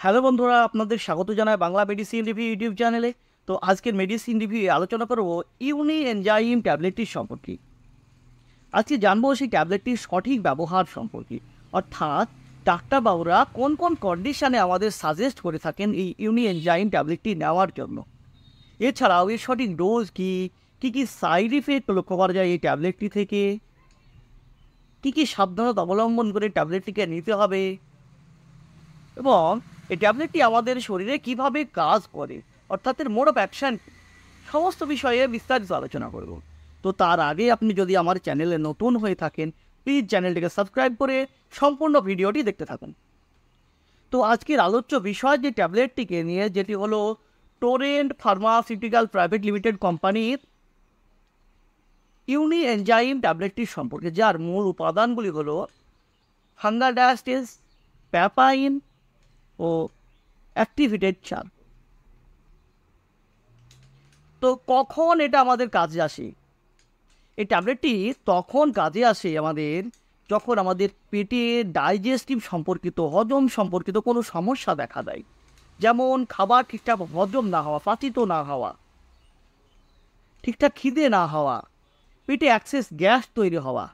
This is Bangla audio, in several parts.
হ্যালো বন্ধুরা, আপনাদের স্বাগত জানাই বাংলা মেডিসিন রিভিউ ইউটিউব চ্যানেলে। তো আজকের মেডিসিন রিভিউ আলোচনা করব ইউনি এনজাইম ট্যাবলেটটির সম্পর্কে। আজকে জানবো সেই ট্যাবলেটটির সঠিক ব্যবহার সম্পর্কে, অর্থাৎ ডাক্তারবাবুরা কোন কোন কন্ডিশনে আমাদের সাজেস্ট করে থাকেন এই ইউনি এনজাইম ট্যাবলেটটি নেওয়ার জন্য। এছাড়াও এর সঠিক ডোজ কী কী কী সাইড ইফেক্ট লক্ষ্য করা যায় এই ট্যাবলেটটি থেকে, কী কী সাবধানতা অবলম্বন করে ট্যাবলেটটিকে নিতে হবে, এবং এই ট্যাবলেটটি আমাদের শরীরে কিভাবে কাজ করে, অর্থাৎ এর মোড অফ অ্যাকশন, সমস্ত বিষয়ে বিস্তারিত আলোচনা করব। তো তার আগে আপনি যদি আমার চ্যানেলে নতুন হয়ে থাকেন, প্লিজ চ্যানেলটিকে সাবস্ক্রাইব করে সম্পূর্ণ ভিডিওটি দেখতে থাকুন। তো আজকের আলোচ্য বিষয় যে ট্যাবলেটটিকে নিয়ে, যেটি হলো টোরেন্ট ফার্মাসিউটিক্যাল প্রাইভেট লিমিটেড কোম্পানির ইউনি এনজাইম ট্যাবলেটটির সম্পর্কে, যার মূল উপাদানগুলি হলো ফাঙ্গাল ডায়াস্টেস, প্যাপাইন ও অ্যাক্টিভেটেড চার। তো কখন এটা আমাদের কাজে আসে? এই ট্যাবলেটটি তখন কাজে আসে আমাদের যখন আমাদের পেটে ডাইজেস্টিভ সম্পর্কিত, হজম সম্পর্কিত কোনো সমস্যা দেখা দেয়। যেমন খাবার ঠিকঠাক হজম না হওয়া, পাচিত না হওয়া, ঠিকঠাক খিদে না হওয়া, পেটে অ্যাক্সেস গ্যাস তৈরি হওয়া,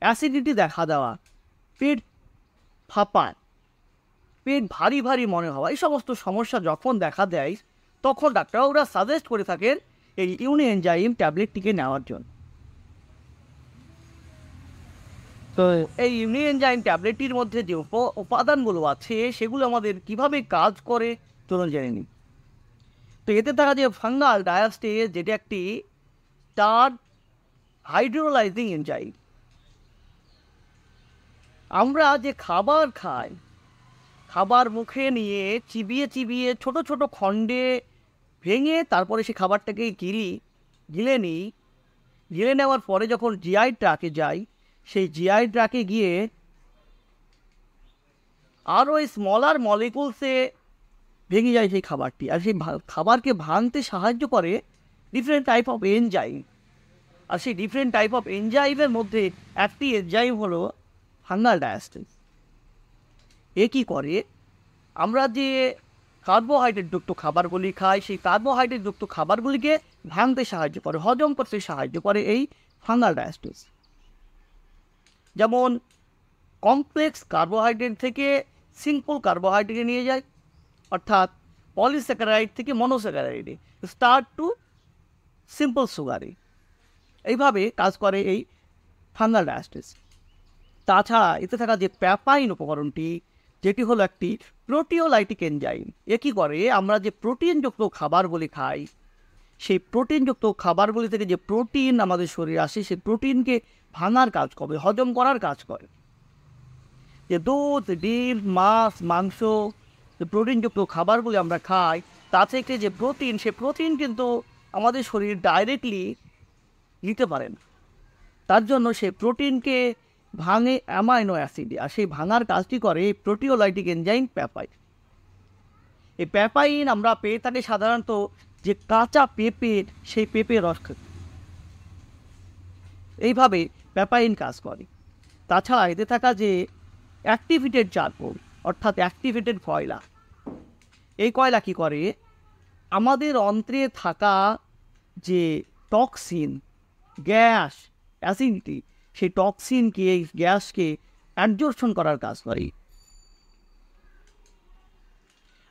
অ্যাসিডিটি দেখা দেওয়া, পেট ফাঁপা, পেট ভারী ভারী মনে হওয়া, এই সমস্ত সমস্যা যখন দেখা দেয় তখন ডাক্তাররা সাজেস্ট করে থাকেন এই ইউনি এনজাইম ট্যাবলেটটিকে নেওয়ার জন্য। তো এই ইউনি এনজাইম ট্যাবলেটটির মধ্যে যে উপাদানগুলো আছে সেগুলো আমাদের কিভাবে কাজ করে চলুন জেনে নিই। তো এতে থাকা যে ফাঙ্গাল ডায়াস্টেজ, যেটা একটি টার্ড হাইড্রোলাইজিং এনজাইম। আমরা যে খাবার খাই, খাবার মুখে নিয়ে চিবিয়ে চিবিয়ে ছোট ছোট খণ্ডে ভেঙে তারপরে সেই খাবারটাকে গিলে নিই। গিলে নেওয়ার পরে যখন জিআই ট্র্যাকে যাই, সেই জিআই ট্র্যাকে গিয়ে আরও স্মলার মলিকুলসে ভেঙে যায় সেই খাবারটি, আর সেই খাবারকে ভাঙতে সাহায্য করে ডিফারেন্ট টাইপ অফ এনজাইম। আর সেই ডিফারেন্ট টাইপ অফ এনজাইমের মধ্যে একটি এনজাইম হলো ফাঙ্গাল ডায়াস্টেজ। এ কী করে? আমরা যে কার্বোহাইড্রেটযুক্ত খাবারগুলি খাই, সেই কার্বোহাইড্রেটযুক্ত খাবারগুলিকে ভাঙতে সাহায্য করে, হজম করতে সাহায্য করে এই ফাঙ্গাল ডায়াস্টেজ। যেমন কমপ্লেক্স কার্বোহাইড্রেট থেকে সিম্পল কার্বোহাইড্রেটে নিয়ে যায়, অর্থাৎ পলিস্যাকারাইড থেকে মনোস্যাকারাইডে, স্টার্ট টু সিম্পল সুগারে। এইভাবে কাজ করে এই ফাঙ্গাল ডায়াস্টেজ। তাছাড়া এতে থাকা যে প্যাপাইন উপকরণটি, যেটি হলো একটি প্রোটিওলাইটিক এনজাইম। এ কী করে? আমরা যে প্রোটিনযুক্ত খাবারগুলি খাই, সেই প্রোটিনযুক্ত খাবারগুলি থেকে যে প্রোটিন আমাদের শরীরে আসে, সেই প্রোটিনকে ভাঙার কাজ করে, হজম করার কাজ করে। যে দুধ, ডিম, মাছ, মাংস, যে প্রোটিনযুক্ত খাবারগুলি আমরা খাই, তা থেকে যে প্রোটিন, সে প্রোটিন কিন্তু আমাদের শরীর ডাইরেক্টলি নিতে পারে না। তার জন্য সেই প্রোটিনকে ভাঙে অ্যামাইনো অ্যাসিড, আর সেই ভাঙার কাজটি করে এই প্রোটিওলাইটিক এনজাইম প্যাপাইন। এই প্যাপাইন আমরা পেয়ে থাকি সাধারণত যে কাঁচা পেঁপের, সেই পেঁপের রস খেতে। এইভাবে প্যাপাইন কাজ করে। তাছাড়া এতে থাকা যে অ্যাক্টিভেটেড চারকোল, অর্থাৎ অ্যাক্টিভেটেড কয়লা, এই কয়লা কী করে? আমাদের অন্ত্রে থাকা যে টক্সিন, গ্যাস, অ্যাসিডিটি, সেই টক্সিনকে, এই গ্যাসকে অ্যাবজর্পশন করার কাজ করে।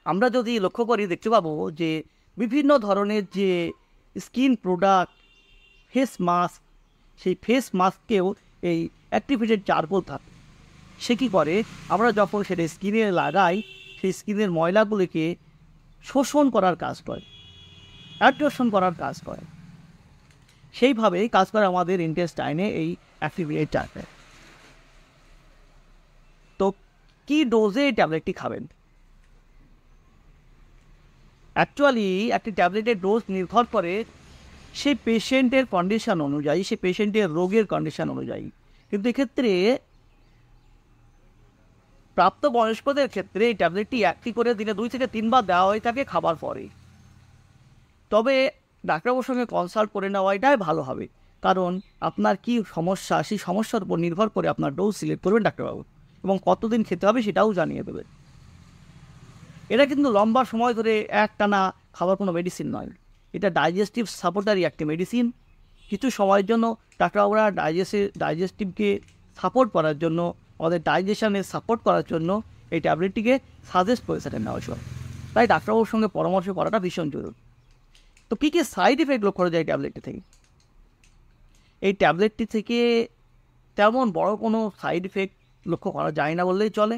আমরা যদি লক্ষ্য করি দেখতে পাবো যে বিভিন্ন ধরনের যে স্কিন প্রোডাক্ট, ফেস মাস্ক, সেই ফেস মাস্ককেও এই অ্যাক্টিভেটেড চারকোল থাকে। সে কী করে? আমরা যখন সেটা স্কিনে লাগাই, সেই স্কিনের ময়লাগুলিকে শোষণ করার কাজ করে, অ্যাবজর্পশন করার কাজ করে। সেইভাবেই কাজ করে আমাদের ইন্টেস্টাইনে এই অ্যাক্টিভেটেড চারকোল। তো কী ডোজে এই ট্যাবলেটটি খাবেন? অ্যাকচুয়ালি একটি ট্যাবলেটের ডোজ নির্ভর করে সেই পেশেন্টের কন্ডিশন অনুযায়ী, সেই পেশেন্টের রোগের কন্ডিশন অনুযায়ী। কিন্তু এক্ষেত্রে প্রাপ্তবয়স্কদের ক্ষেত্রে এই ট্যাবলেটটি একটি করে দিনে 2 থেকে 3 বার দেওয়া হয়ে থাকে খাবার পরে। তবে ডাক্তারবাবুর সঙ্গে কনসাল্ট করে নেওয়া এটাই ভালো হবে, কারণ আপনার কি সমস্যা, সেই সমস্যার উপর নির্ভর করে আপনার ডোজ সিলেক্ট করবেন ডাক্তারবাবু, এবং কতদিন খেতে হবে সেটাও জানিয়ে দেবেন। এটা কিন্তু লম্বা সময় ধরে একটানা খাবার কোনো মেডিসিন নয়, এটা ডাইজেস্টিভ সাপোর্টারই একটি মেডিসিন। কিছু সময়ের জন্য ডাক্তারবাবুরা ডাইজেস্টিভকে সাপোর্ট করার জন্য, আমাদের ডাইজেশনে সাপোর্ট করার জন্য এই ট্যাবলেটটিকে সাজেস্ট করে সেটা নেওয়া হয়। তাই ডাক্তারবাবুর সঙ্গে পরামর্শ করাটা ভীষণ জরুরি। তো কী কী সাইড এফেক্ট লক্ষ্য করা যায় এই ট্যাবলেটটি থেকে? এই ট্যাবলেটটি থেকে তেমন বড় কোনো সাইড এফেক্ট লক্ষ্য করা যায় না বললেই চলে।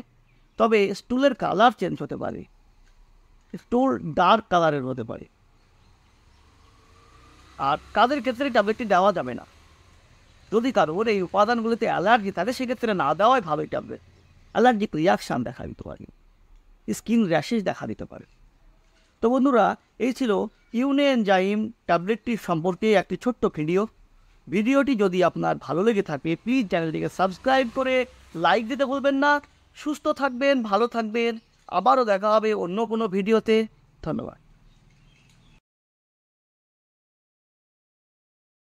তবে স্টুলের কালার চেঞ্জ হতে পারে, স্টুল ডার্ক কালারের হতে পারে। আর কাদের ক্ষেত্রে ট্যাবলেটটি দেওয়া যাবে না, যদি কারোর এই উপাদানগুলিতে অ্যালার্জি থাকে সেক্ষেত্রে না দেওয়াই ভালো। ট্যাবলেট অ্যালার্জিক রিয়াকশান দেখা দিতে পারে, স্কিন র্যাশেস দেখা দিতে পারে। তো বন্ধুরা, এই ছিল ইউনিএনজাইম ট্যাবলেটটির সম্পর্কে একটি ছোট্ট ভিডিওটি যদি আপনার ভালো লেগে থাকে প্লিজ চ্যানেলটিকে সাবস্ক্রাইব করে লাইক দিতে ভুলবেন না। সুস্থ থাকবেন, ভালো থাকবেন, আবারও দেখা হবে অন্য কোনো ভিডিওতে। ধন্যবাদ।